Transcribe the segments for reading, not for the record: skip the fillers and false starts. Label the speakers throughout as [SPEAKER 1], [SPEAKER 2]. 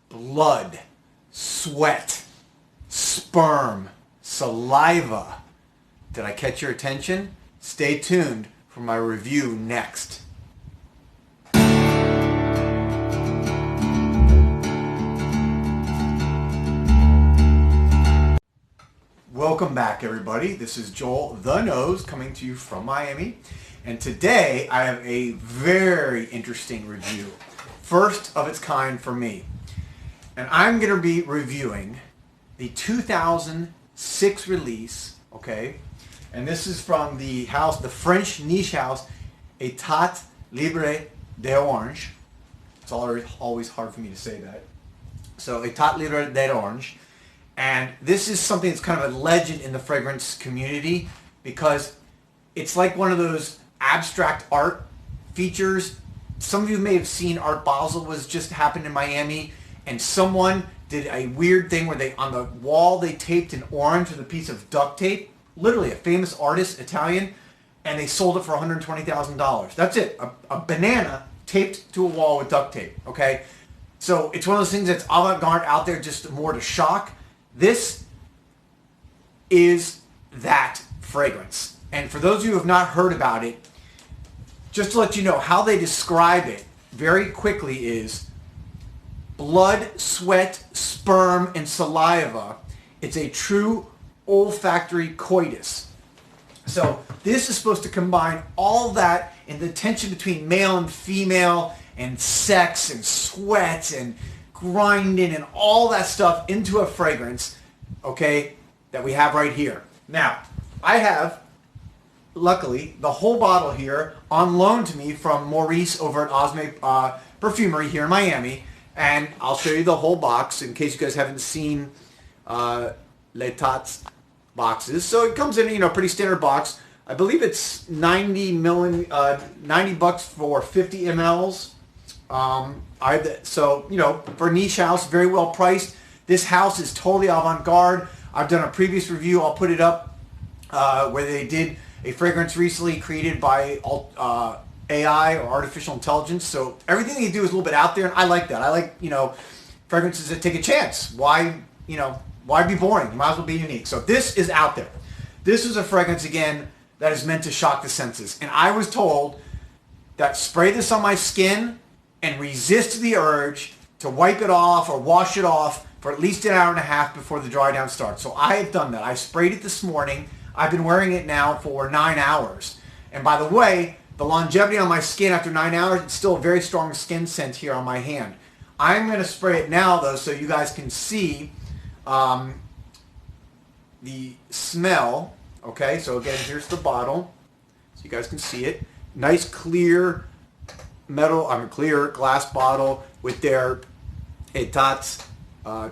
[SPEAKER 1] blood, sweat, sperm, saliva. Did I catch your attention? Stay tuned for my review next. Welcome back, everybody. This is Joel the Nose coming to you from Miami. And today I have a very interesting review. First of its kind for me. And I'm going to be reviewing the 2006 release, okay? And this is from the house, the French niche house, Etat Libre D'Orange. It's always hard for me to say that. So Etat Libre D'Orange. And this is something that's kind of a legend in the fragrance community because it's like one of those abstract art features. Some of you may have seen Art Basel was just happened in Miami, and someone did a weird thing where they, on the wall, they taped an orange with a piece of duct tape, literally a famous artist, Italian, and they sold it for $120,000. That's it, a banana taped to a wall with duct tape, okay? So it's one of those things that's avant-garde out there, just more to shock. This is that fragrance. And for those of you who have not heard about it, just to let you know, how they describe it very quickly is blood, sweat, sperm, and saliva. It's a true olfactory coitus. So this is supposed to combine all that and the tension between male and female and sex and sweat and grinding and all that stuff into a fragrance, okay, that we have right here. Now, I have, luckily, the whole bottle here on loan to me from Maurice over at Osme Perfumery here in Miami, and I'll show you the whole box in case you guys haven't seen L'Etat's boxes. So it comes in, pretty standard box. I believe it's 90 bucks for 50 mLs. For a niche house, very well priced. This house is totally avant-garde. I've done a previous review. I'll put it up where they did a fragrance recently created by AI or artificial intelligence. So everything they do is a little bit out there, and I like that. I like fragrances that take a chance. Why be boring? You might as well be unique. So this is out there. This is a fragrance again that is meant to shock the senses, and I was told that spray this on my skin and resist the urge to wipe it off or wash it off for at least an hour and a half before the dry down starts. So I have done that. I sprayed it this morning. I've been wearing it now for 9 hours. And by the way, the longevity on my skin after 9 hours, it's still a very strong skin scent here on my hand. I'm going to spray it now, though, so you guys can see the smell. Okay, so again, here's the bottle, so you guys can see it. Nice clear clear glass bottle with their Etat's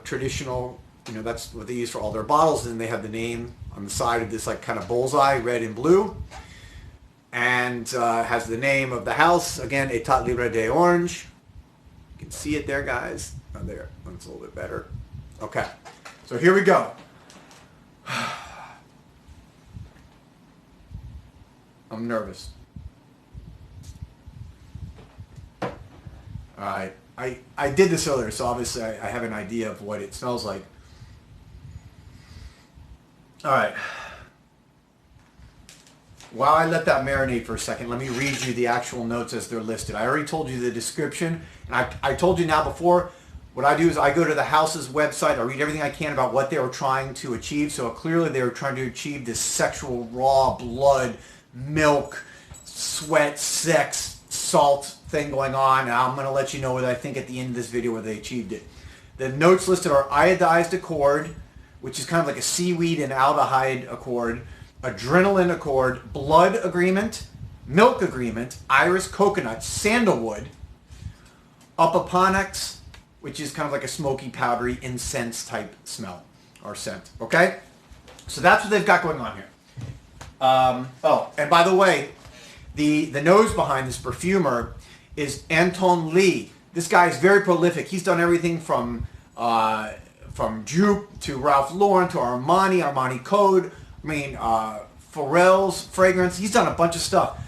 [SPEAKER 1] traditional, that's what they use for all their bottles, and they have the name on the side of this like kind of bullseye, red and blue, and has the name of the house, again, Etat Libre D'Orange. You can see it there, guys. Oh, there, that's a little bit better. Okay, so here we go. I'm nervous. All right, I did this earlier, so obviously I have an idea of what it smells like. All right. While I let that marinate for a second, let me read you the actual notes as they're listed. I already told you the description, and I told you now before, what I do is I go to the house's website, I read everything I can about what they were trying to achieve. So clearly they were trying to achieve this sexual, raw, blood, milk, sweat, sex, salt thing going on, and I'm going to let you know what I think at the end of this video where they achieved it. The notes listed are iodized accord, which is kind of like a seaweed and aldehyde accord, adrenaline accord, blood agreement, milk agreement, iris coconut, sandalwood, Opoponax, which is kind of like a smoky, powdery incense type smell or scent. Okay, so that's what they've got going on here. Oh, and by the way, the nose behind this perfumer is Antoine Lie. This guy is very prolific. He's done everything from Jupe to Ralph Lauren to Armani Code. Pharrell's fragrance. He's done a bunch of stuff.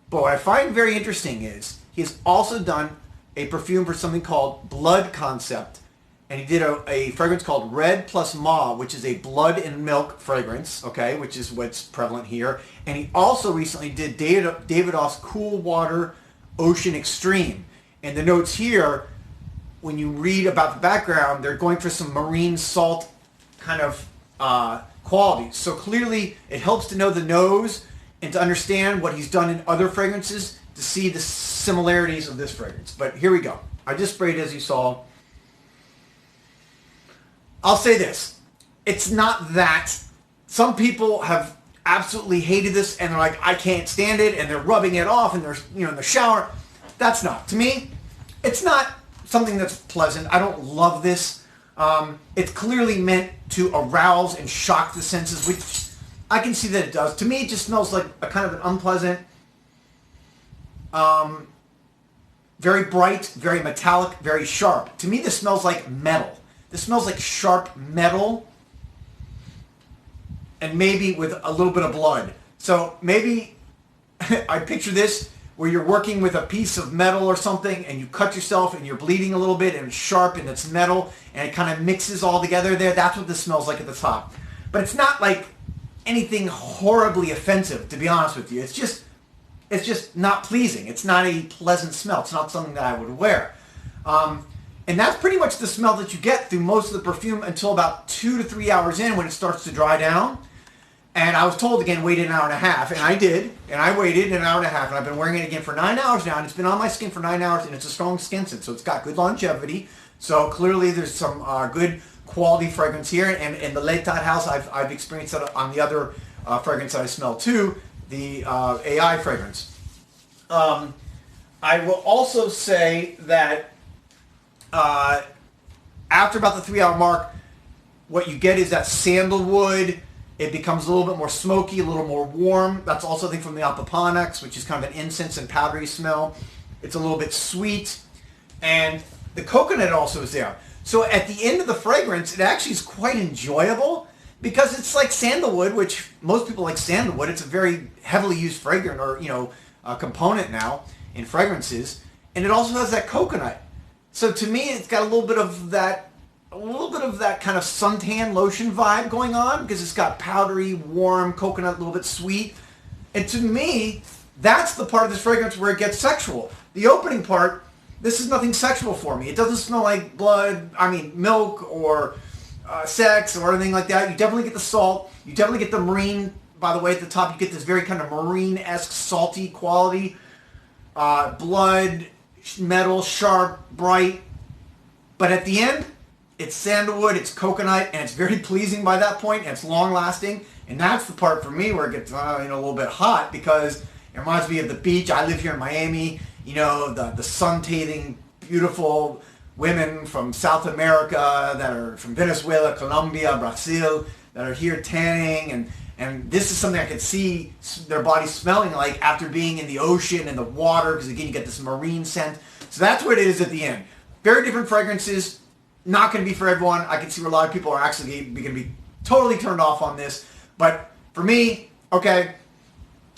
[SPEAKER 1] But what I find very interesting is he's also done a perfume for something called Blood Concept, and he did a fragrance called Red Plus Ma, which is a blood and milk fragrance, okay, which is what's prevalent here. And he also recently did Davidoff's Cool Water Ocean Extreme. And the notes here, when you read about the background, they're going for some marine salt kind of qualities. So clearly it helps to know the nose and to understand what he's done in other fragrances to see the similarities of this fragrance. But here we go. I just sprayed, as you saw. I'll say this. It's not that. Some people have absolutely hated this and they're like, I can't stand it, and they're rubbing it off and they're, you know, in the shower. That's not. To me, it's not something that's pleasant. I don't love this. It's clearly meant to arouse and shock the senses, which I can see that it does. To me, it just smells like a kind of an unpleasant, very bright, very metallic, very sharp. To me, this smells like metal. This smells like sharp metal and maybe with a little bit of blood. So maybe I picture this where you're working with a piece of metal or something and you cut yourself and you're bleeding a little bit and it's sharp and it's metal and it kind of mixes all together there. That's what this smells like at the top. But it's not like anything horribly offensive, to be honest with you. It's just not pleasing. It's not a pleasant smell. It's not something that I would wear. And that's pretty much the smell that you get through most of the perfume until about 2 to 3 hours in when it starts to dry down. And I was told again, wait an hour and a half, and I did, and I waited an hour and a half, and I've been wearing it again for 9 hours now, and it's been on my skin for 9 hours, and it's a strong skin scent, so it's got good longevity. So clearly there's some good quality fragrance here, and in the L'Etat house, I've experienced that on the other fragrance that I smell too, the AI fragrance. I will also say that after about the 3 hour mark, what you get is that sandalwood. It becomes a little bit more smoky, a little more warm. That's also a thing from the Opoponax, which is kind of an incense and powdery smell. It's a little bit sweet. And the coconut also is there. So at the end of the fragrance, it actually is quite enjoyable because it's like sandalwood, which most people like sandalwood. It's a very heavily used fragrance or, component now in fragrances. And it also has that coconut. So to me, it's got a little bit of that kind of suntan lotion vibe going on because it's got powdery, warm coconut, a little bit sweet. And to me, that's the part of this fragrance where it gets sexual. The opening part, this is nothing sexual for me. It doesn't smell like milk or sex or anything like that. You definitely get the salt. You definitely get the marine. By the way, at the top, you get this very kind of marine-esque salty quality. Blood, metal, sharp, bright. But at the end, it's sandalwood, it's coconut, and it's very pleasing by that point, and it's long-lasting. And that's the part for me where it gets a little bit hot because it reminds me of the beach. I live here in Miami. The sun-bathing, beautiful women from South America that are from Venezuela, Colombia, Brazil, that are here tanning. And this is something I could see their bodies smelling like after being in the ocean and the water because, again, you get this marine scent. So that's what it is at the end. Very different fragrances. Not going to be for everyone. I can see where a lot of people are actually going to be totally turned off on this. But for me, okay,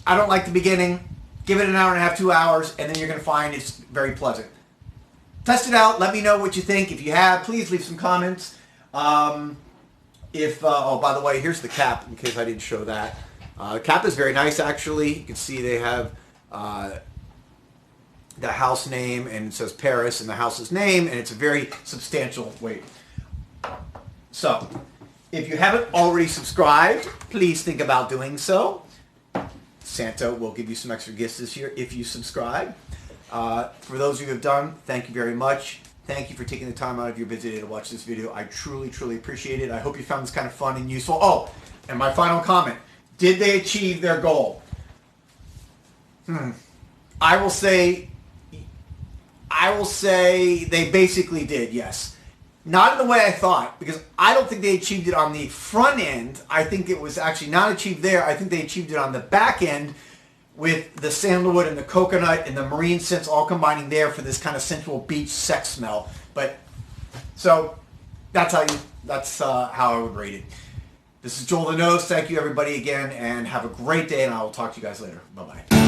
[SPEAKER 1] I don't like the beginning. Give it an hour and a half, 2 hours, and then you're going to find it's very pleasant. Test it out. Let me know what you think. If you have, please leave some comments. Oh, by the way, here's the cap in case I didn't show that. The cap is very nice, actually. You can see they have the house name, and it says Paris in the house's name, and it's a very substantial weight. So, if you haven't already subscribed, please think about doing so. Santa will give you some extra gifts this year if you subscribe. For those of you who have done, thank you very much. Thank you for taking the time out of your busy day to watch this video. I truly, truly appreciate it. I hope you found this kind of fun and useful. Oh, and my final comment. Did they achieve their goal? I will say they basically did, yes. Not in the way I thought, because I don't think they achieved it on the front end. I think it was actually not achieved there. I think they achieved it on the back end with the sandalwood and the coconut and the marine scents all combining there for this kind of sensual beach sex smell. But, so, that's how I would rate it. This is Joel the Nose. Thank you everybody again, and have a great day, and I will talk to you guys later. Bye-bye.